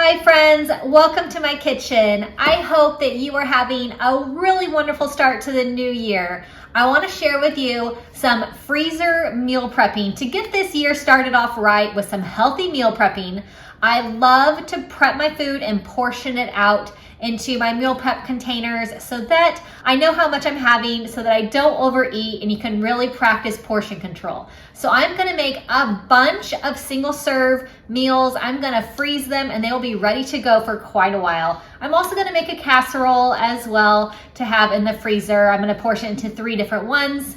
Hi friends, welcome to my kitchen. I hope that you are having a really wonderful start to the new year. I want to share with you some freezer meal prepping to get this year started off right with some healthy meal prepping. I love to prep my food and portion it out into my meal prep containers so that I know how much I'm having so that I don't overeat, and you can really practice portion control. So I'm gonna make a bunch of single serve meals. I'm gonna freeze them and they'll be ready to go for quite a while. I'm also gonna make a casserole as well to have in the freezer. I'm gonna portion into 3 different ones.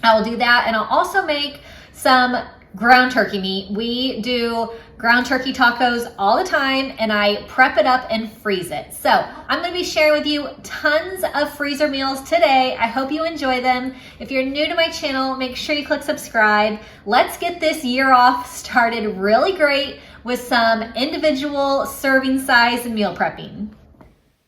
I will do that, and I'll also make some ground turkey meat. We do ground turkey tacos all the time, and I prep it up and freeze it. So I'm going to be sharing with you tons of freezer meals today. I hope you enjoy them. If you're new to my channel, make sure you click subscribe. Let's get this year off started really great with some individual serving size meal prepping.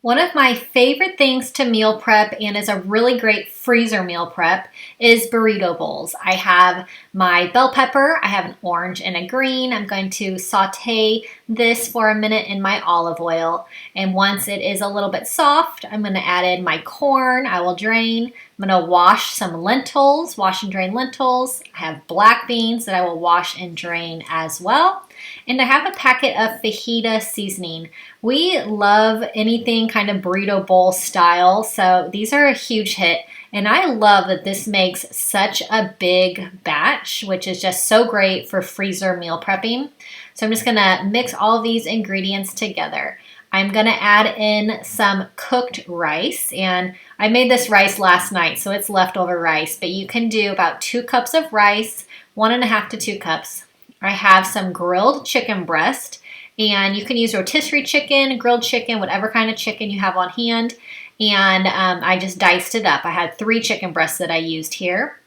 One of my favorite things to meal prep, and is a really great freezer meal prep, is burrito bowls. I have my bell pepper, I have an orange and a green. I'm going to saute this for a minute in my olive oil. And once it is a little bit soft, I'm going to add in my corn. I will drain. I'm going to wash some lentils, wash and drain lentils. I have black beans that I will wash and drain as well. And I have a packet of fajita seasoning. We love anything kind of burrito bowl style, so these are a huge hit. And I love that this makes such a big batch, which is just so great for freezer meal prepping. So I'm just gonna mix all of these ingredients together. I'm gonna add in some cooked rice, and I made this rice last night, so it's leftover rice, but you can do about 2 cups of rice, 1.5 to 2 cups. I have some grilled chicken breast, and you can use rotisserie chicken, grilled chicken, whatever kind of chicken you have on hand. And I just diced it up. I had 3 chicken breasts that I used here.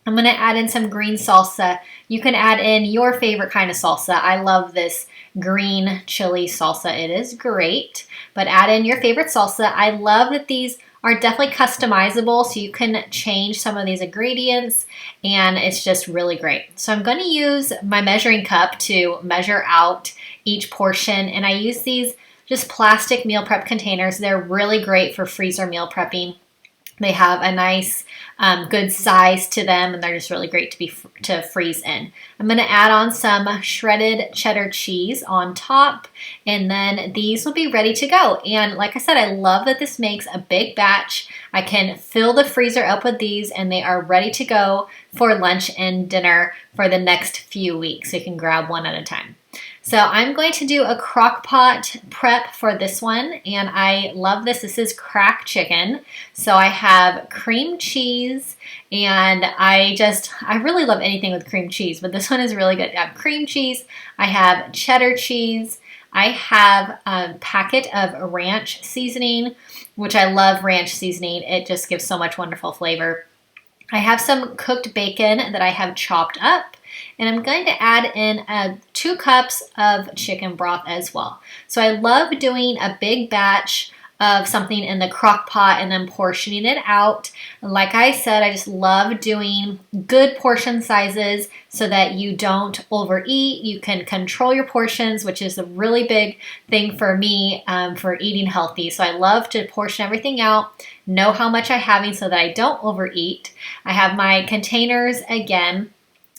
I'm going to add in some green salsa. You can add in your favorite kind of salsa. I love this green chili salsa. It is great, but add in your favorite salsa. I love that these are definitely customizable, so you can change some of these ingredients, and it's just really great. So I'm going to use my measuring cup to measure out each portion, and I use these just plastic meal prep containers. They're really great for freezer meal prepping. They have a nice, good size to them, and they're just really great to freeze in. I'm going to add on some shredded cheddar cheese on top, and then these will be ready to go. And like I said, I love that this makes a big batch. I can fill the freezer up with these, and they are ready to go for lunch and dinner for the next few weeks. So you can grab one at a time. So I'm going to do a crock pot prep for this one, and I love this. This is crack chicken. So I have cream cheese, and I really love anything with cream cheese, but this one is really good. I have cream cheese, I have cheddar cheese, I have a packet of ranch seasoning, which I love ranch seasoning. It just gives so much wonderful flavor. I have some cooked bacon that I have chopped up, and I'm going to add in 2 cups of chicken broth as well. So I love doing a big batch of something in the crock pot and then portioning it out. Like I said, I just love doing good portion sizes so that you don't overeat. You can control your portions, which is a really big thing for me for eating healthy. So I love to portion everything out, know how much I'm having so that I don't overeat. I have my containers again.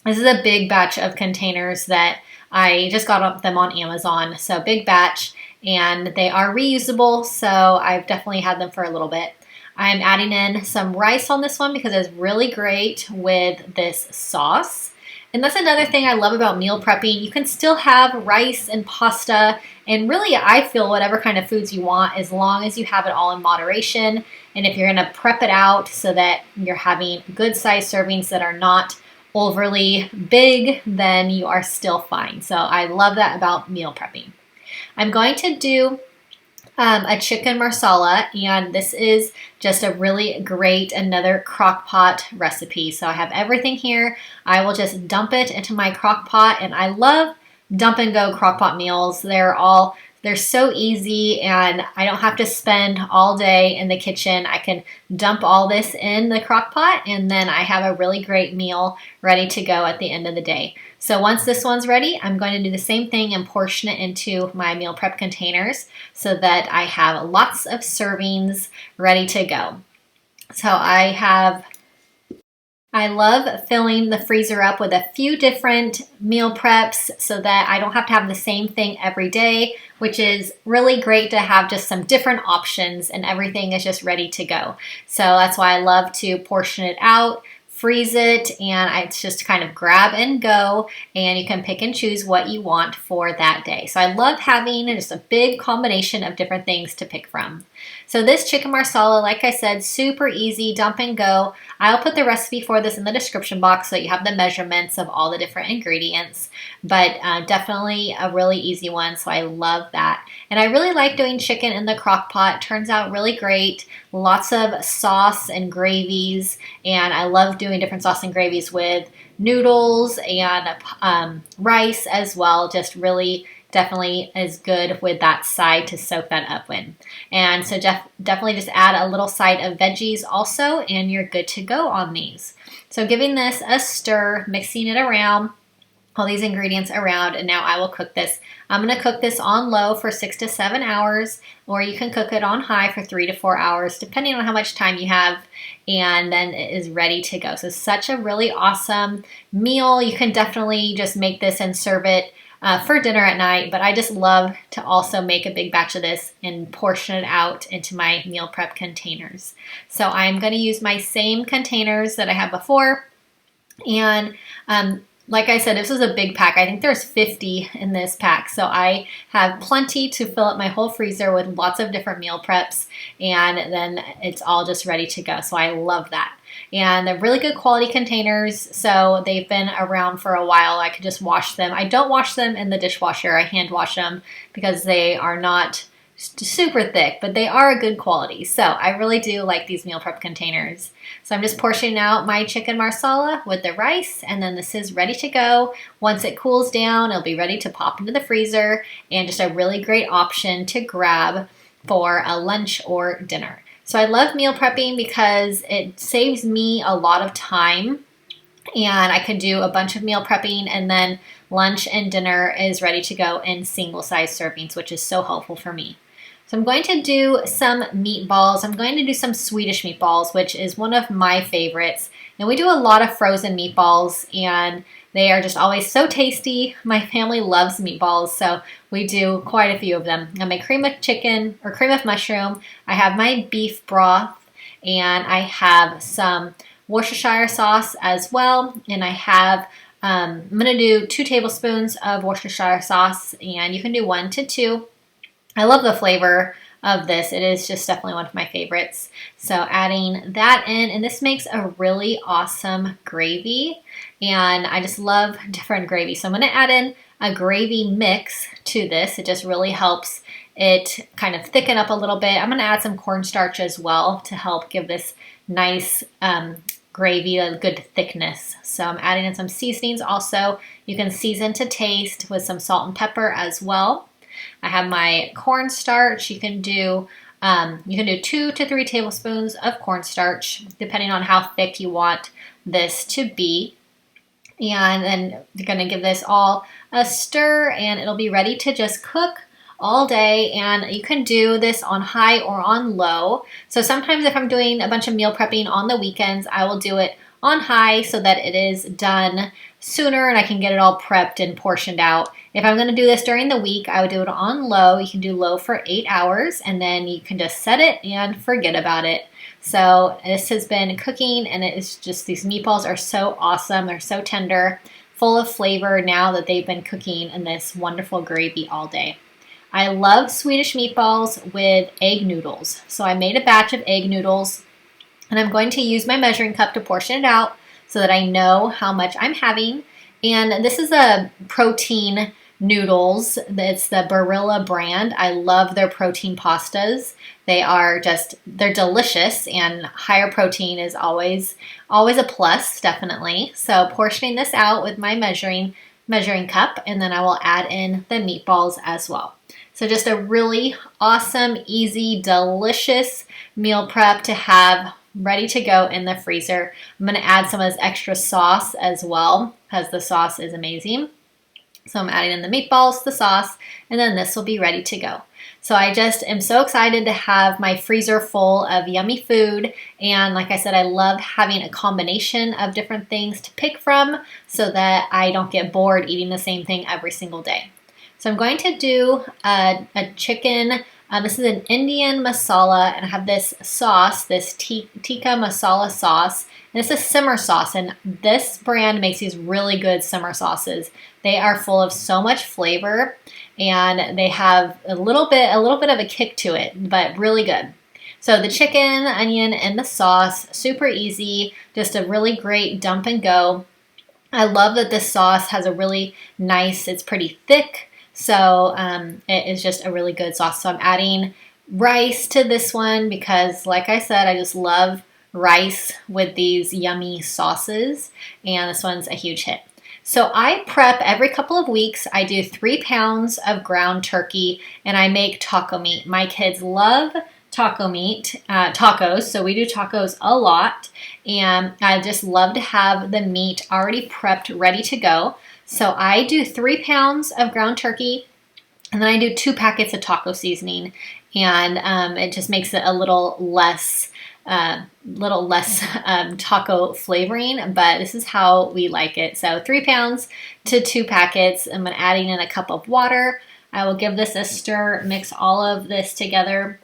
This is a big batch of containers that I just got them on Amazon. So big batch, and they are reusable, so I've definitely had them for a little bit. I'm adding in some rice on this one because it's really great with this sauce. And that's another thing I love about meal prepping. You can still have rice and pasta, and really I feel whatever kind of foods you want as long as you have it all in moderation. And if you're going to prep it out so that you're having good size servings that are not overly big, then you are still fine. So I love that about meal prepping. I'm going to do a chicken marsala, and this is just a really great another crock pot recipe. So I have everything here. I will just dump it into my crock pot, and I love dump and go crock pot meals. They're They're so easy and I don't have to spend all day in the kitchen. I can dump all this in the crock pot and then I have a really great meal ready to go at the end of the day. So once this one's ready, I'm going to do the same thing and portion it into my meal prep containers so that I have lots of servings ready to go. So I love filling the freezer up with a few different meal preps so that I don't have to have the same thing every day, which is really great to have just some different options and everything is just ready to go. So that's why I love to portion it out, freeze it, and it's just kind of grab and go, and you can pick and choose what you want for that day. So I love having just a big combination of different things to pick from. So this chicken marsala, like I said, super easy, dump and go. I'll put the recipe for this in the description box so that you have the measurements of all the different ingredients, but definitely a really easy one, so I love that. And I really like doing chicken in the crock pot. Turns out really great. Lots of sauce and gravies, and I love doing different sauce and gravies with noodles and rice as well. Just really definitely is good with that side to soak that up in. And so definitely just add a little side of veggies also, and you're good to go on these. So giving this a stir, mixing it around, all these ingredients around, and now I will cook this. I'm going to cook this on low for 6 to 7 hours, or you can cook it on high for 3 to 4 hours, depending on how much time you have, and then it is ready to go. So such a really awesome meal. You can definitely just make this and serve it for dinner at night, but I just love to also make a big batch of this and portion it out into my meal prep containers. So I'm going to use my same containers that I had before, and like I said, this is a big pack. I think there's 50 in this pack, so I have plenty to fill up my whole freezer with lots of different meal preps, and then it's all just ready to go. So I love that. And they're really good quality containers, so they've been around for a while. I could just wash them. I don't wash them in the dishwasher. I hand wash them because they are not super thick, but they are a good quality. So I really do like these meal prep containers. So I'm just portioning out my chicken marsala with the rice, and then this is ready to go. Once it cools down, it'll be ready to pop into the freezer, and just a really great option to grab for a lunch or dinner. So I love meal prepping because it saves me a lot of time, and I can do a bunch of meal prepping, and then lunch and dinner is ready to go in single size servings, which is so helpful for me. So I'm going to do some meatballs. I'm going to do some Swedish meatballs, which is one of my favorites. And we do a lot of frozen meatballs, and they are just always so tasty. My family loves meatballs, so we do quite a few of them. I make cream of chicken or cream of mushroom. I have my beef broth, and I have some Worcestershire sauce as well. And I have, I'm going to do 2 tablespoons of Worcestershire sauce, and you can do 1 to 2. I love the flavor of this. It is just definitely one of my favorites. So adding that in, and this makes a really awesome gravy, and I just love different gravy. So I'm going to add in a gravy mix to this. It just really helps it kind of thicken up a little bit. I'm going to add some cornstarch as well to help give this nice gravy a good thickness. So I'm adding in some seasonings also. You can season to taste with some salt and pepper as well. I have my cornstarch. You can do 2 to 3 tablespoons of cornstarch, depending on how thick you want this to be. And then you're going to give this all a stir, and it'll be ready to just cook all day. And you can do this on high or on low. So sometimes if I'm doing a bunch of meal prepping on the weekends, I will do it on high so that it is done sooner and I can get it all prepped and portioned out. If I'm going to do this during the week, I would do it on low. You can do low for 8 hours, and then you can just set it and forget about it. So this has been cooking, and it is just, these meatballs are so awesome. They're so tender, full of flavor now that they've been cooking in this wonderful gravy all day. I love Swedish meatballs with egg noodles. So I made a batch of egg noodles, and I'm going to use my measuring cup to portion it out so that I know how much I'm having. And this is a protein noodles. It's the Burrito brand. I love their protein pastas. They're delicious, and higher protein is always a plus, definitely. So portioning this out with my measuring cup, and then I will add in the meatballs as well. So just a really awesome, easy, delicious meal prep to have ready to go in the freezer. I'm going to add some of this extra sauce as well because the sauce is amazing. So I'm adding in the meatballs, the sauce, and then this will be ready to go. So I just am so excited to have my freezer full of yummy food. And like I said, I love having a combination of different things to pick from so that I don't get bored eating the same thing every single day. So I'm going to do a chicken. This is an Indian masala, and I have this sauce, this tika masala sauce. And it's a simmer sauce, and this brand makes these really good simmer sauces. They are full of so much flavor, and they have a little bit of a kick to it, but really good. So the chicken, onion, and the sauce, super easy, just a really great dump and go. I love that this sauce has a really nice, it's pretty thick, so it is just a really good sauce. So I'm adding rice to this one because, like I said, I just love rice with these yummy sauces, and this one's a huge hit. So I prep every couple of weeks. I do 3 pounds of ground turkey, and I make taco meat. My kids love taco meat, tacos, so we do tacos a lot, and I just love to have the meat already prepped, ready to go. So I do 3 pounds of ground turkey, and then I do 2 packets of taco seasoning, and it just makes it a little less taco flavoring, but this is how we like it. So 3 pounds to 2 packets. I'm adding in a cup of water. I will give this a stir, mix all of this together,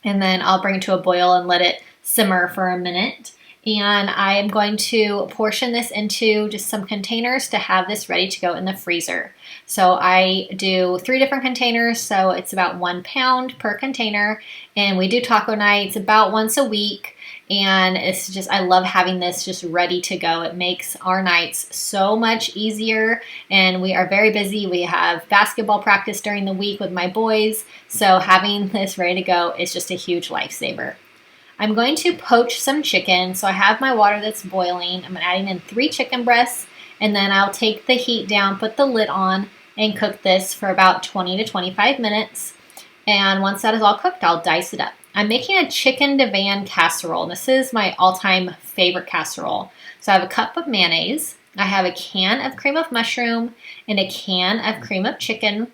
and then I'll bring it to a boil and let it simmer for a minute. And I am going to portion this into just some containers to have this ready to go in the freezer. So I do 3 different containers, so it's about 1 pound per container. And we do taco nights about once a week. And it's just, I love having this just ready to go. It makes our nights so much easier. And we are very busy. We have basketball practice during the week with my boys. So having this ready to go is just a huge lifesaver. I'm going to poach some chicken. So I have my water that's boiling. I'm adding in 3 chicken breasts, and then I'll take the heat down, put the lid on, and cook this for about 20 to 25 minutes. And once that is all cooked, I'll dice it up. I'm making a chicken Divan casserole. This is my all-time favorite casserole. So I have a cup of mayonnaise. I have a can of cream of mushroom and a can of cream of chicken.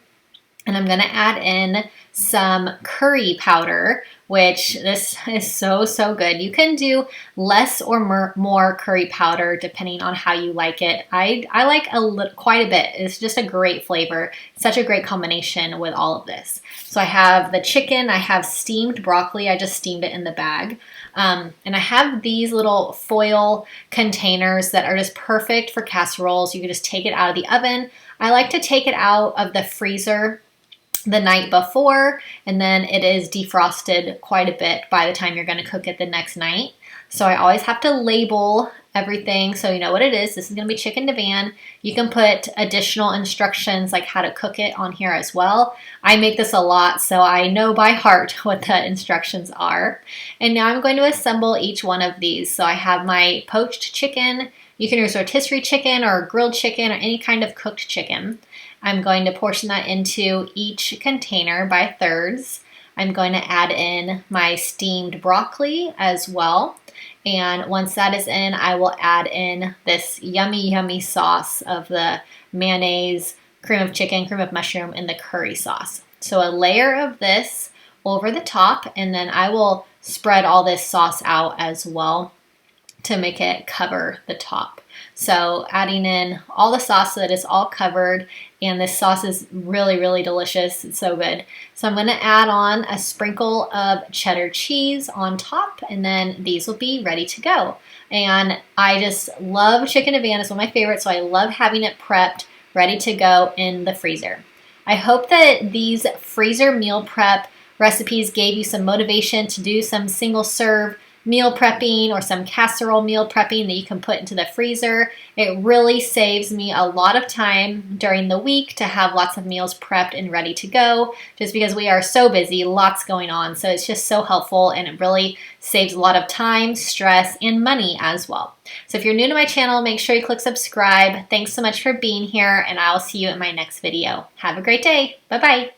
And I'm going to add in some curry powder, which this is so good. You can do less or more curry powder depending on how you like it. I like quite a bit. It's just a great flavor. Such a great combination with all of this. So I have the chicken. I have steamed broccoli. I just steamed it in the bag. And I have these little foil containers that are just perfect for casseroles. You can just take it out of the oven. I like to take it out of the freezer the night before, and then it is defrosted quite a bit by the time you're going to cook it the next night. So I always have to label everything so you know what it is. This is going to be chicken Divan. You can put additional instructions like how to cook it on here as well. I make this a lot, so I know by heart what the instructions are. And now I'm going to assemble each one of these. So I have my poached chicken. You can use rotisserie chicken or grilled chicken or any kind of cooked chicken. I'm going to portion that into each container by thirds. I'm going to add in my steamed broccoli as well. And once that is in, I will add in this yummy sauce of the mayonnaise, cream of chicken, cream of mushroom, and the curry sauce. So a layer of this over the top, and then I will spread all this sauce out as well to make it cover the top. So adding in all the sauce so that it's all covered, and this sauce is really delicious. It's so good. So I'm going to add on a sprinkle of cheddar cheese on top, and then these will be ready to go. And I just love chicken Divan. It's one of my favorites, so I love having it prepped, ready to go in the freezer. I hope that these freezer meal prep recipes gave you some motivation to do some single serve meal prepping or some casserole meal prepping that you can put into the freezer. It really saves me a lot of time during the week to have lots of meals prepped and ready to go, just because we are so busy, lots going on. So it's just so helpful, and it really saves a lot of time, stress, and money as well. So if you're new to my channel, make sure you click subscribe. Thanks so much for being here, and I'll see you in my next video. Have a great day. Bye-bye.